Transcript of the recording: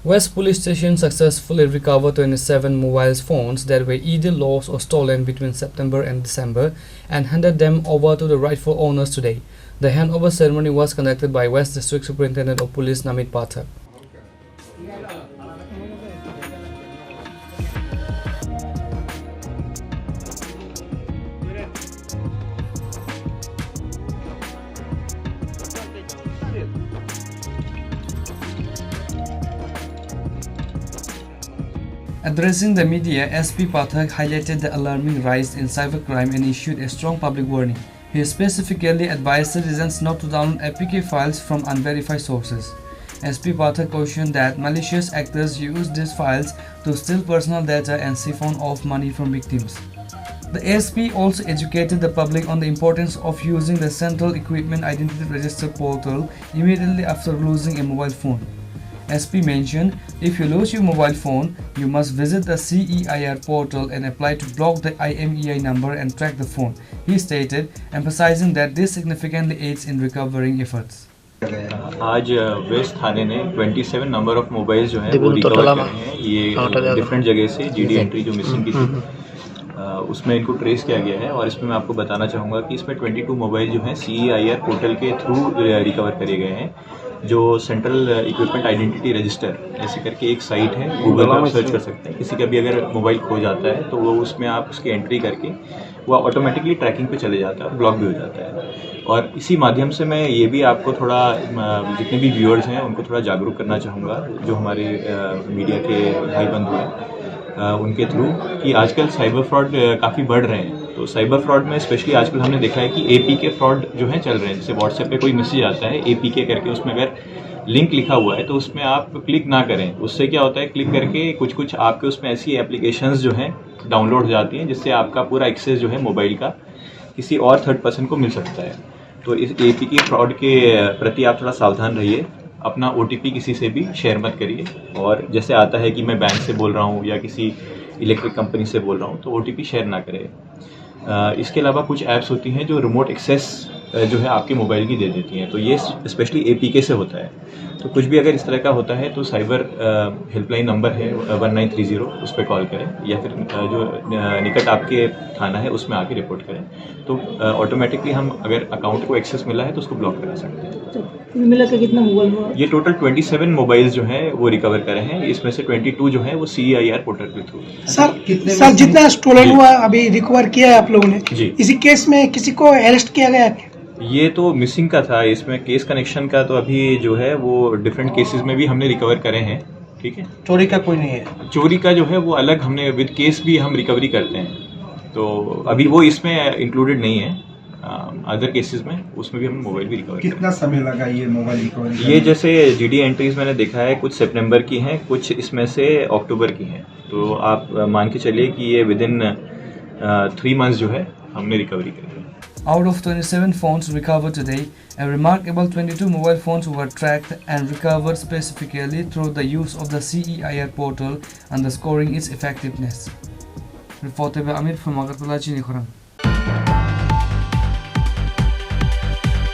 West Police Station successfully recovered 27 mobile phones that were either lost or stolen between September and December and handed them over to the rightful owners today. The handover ceremony was conducted by West District Superintendent of Police Namit Pathak. Addressing the media, SP Pathak highlighted the alarming rise in cybercrime and issued a strong public warning. He specifically advised citizens not to download APK files from unverified sources. SP Pathak cautioned that malicious actors use these files to steal personal data and siphon off money from victims. The SP also educated the public on the importance of using the Central Equipment Identity Register portal immediately after losing a mobile phone. SP mentioned, if you lose your mobile phone, you must visit the CEIR portal and apply to block the IMEI number and track the phone, he stated, emphasizing that this significantly aids in recovering efforts. आज waste थाने ने 27 number of mobile जो है वो recover करे हैं। ये different जगह से जीडी एंट्री जो मिसिंग की थी उसमें इनको ट्रेस किया गया है और इसमें मैं आपको बताना चाहूँगा कि इसमें 22 मोबाइल जो हैं CEIR पोर्टल के थ्रू रिकवर करे गए हैं। जो सेंट्रल इक्विपमेंट आइडेंटिटी रजिस्टर ऐसे करके एक साइट है, गूगल पर सर्च कर सकते हैं। किसी का भी अगर मोबाइल खो जाता है तो वो उसमें आप उसकी एंट्री करके वो ऑटोमेटिकली ट्रैकिंग पे चले जाता है और ब्लॉक भी हो जाता है। और इसी माध्यम से मैं ये भी आपको थोड़ा जितने भी व्यूअर्स हैं उनको थोड़ा जागरूक करना चाहूँगा, जो हमारे मीडिया के भाई बंधु हैं उनके थ्रू, कि आजकल साइबर फ्रॉड काफ़ी बढ़ रहे हैं। तो साइबर फ्रॉड में स्पेशली आजकल हमने देखा है कि APK फ्रॉड जो है चल रहे हैं। जैसे व्हाट्सएप पे कोई मैसेज आता है APK करके, उसमें अगर लिंक लिखा हुआ है तो उसमें आप क्लिक ना करें। उससे क्या होता है, क्लिक करके कुछ आपके उसमें ऐसी एप्लीकेशंस जो हैं डाउनलोड हो जाती हैं जिससे आपका पूरा एक्सेस जो है मोबाइल का किसी और थर्ड पर्सन को मिल सकता है। तो इस APK फ्रॉड के प्रति आप थोड़ा सावधान रहिए। अपना OTP किसी से भी शेयर मत करिए। और जैसे आता है कि मैं बैंक से बोल रहा हूँ या किसी इलेक्ट्रिक कंपनी से बोल रहा हूँ तो OTP शेयर ना करें। इसके अलावा कुछ ऐप्स होती हैं जो रिमोट एक्सेस जो है आपके मोबाइल की दे देती हैं, तो ये स्पेशली APK से होता है। तो कुछ भी अगर इस तरह का होता है तो साइबर हेल्पलाइन नंबर है 1930, उस पर कॉल करें या फिर जो निकट आपके थाना है उसमें आके रिपोर्ट करें। तो ऑटोमेटिकली हम अगर अकाउंट को एक्सेस मिला है तो उसको ब्लॉक करा सकते हैं। मिला के कितना मोबाइल हुआ? ये टोटल 27 मोबाइल जो हैं वो रिकवर करे हैं। इसमें से 22 जो है वो CEIR पोर्टल के थ्रू। सर जितना स्टोलन हुआ अभी रिकवर किया है आप लोगों ने जी। इसी केस में किसी को अरेस्ट किया गया है? ये तो मिसिंग का था, इसमें केस कनेक्शन का तो अभी जो है वो डिफरेंट केसेस में भी हमने रिकवर करे हैं। ठीक है, चोरी का कोई नहीं है? चोरी का जो है वो अलग हमने विद केस भी हम रिकवरी करते हैं, तो अभी वो इसमें इंक्लूडेड नहीं है। अदर केसेस में उसमें भी हम मोबाइल भी रिकवर। कितना समय लगा ये मोबाइल रिकवरी? ये जैसे GD एंट्रीज मैंने देखा है, कुछ सितंबर की हैं, कुछ इसमें से अक्टूबर की हैं। तो आप मान के चलिए कि ये विद इन 3 मंथ्स जो है हमने रिकवरी करी है। Out of 27 phones recovered today, a remarkable 22 mobile phones were tracked and recovered specifically through the use of the CEIR portal, underscoring its effectiveness. Reported by Amir from Agartala, Chini Khurram.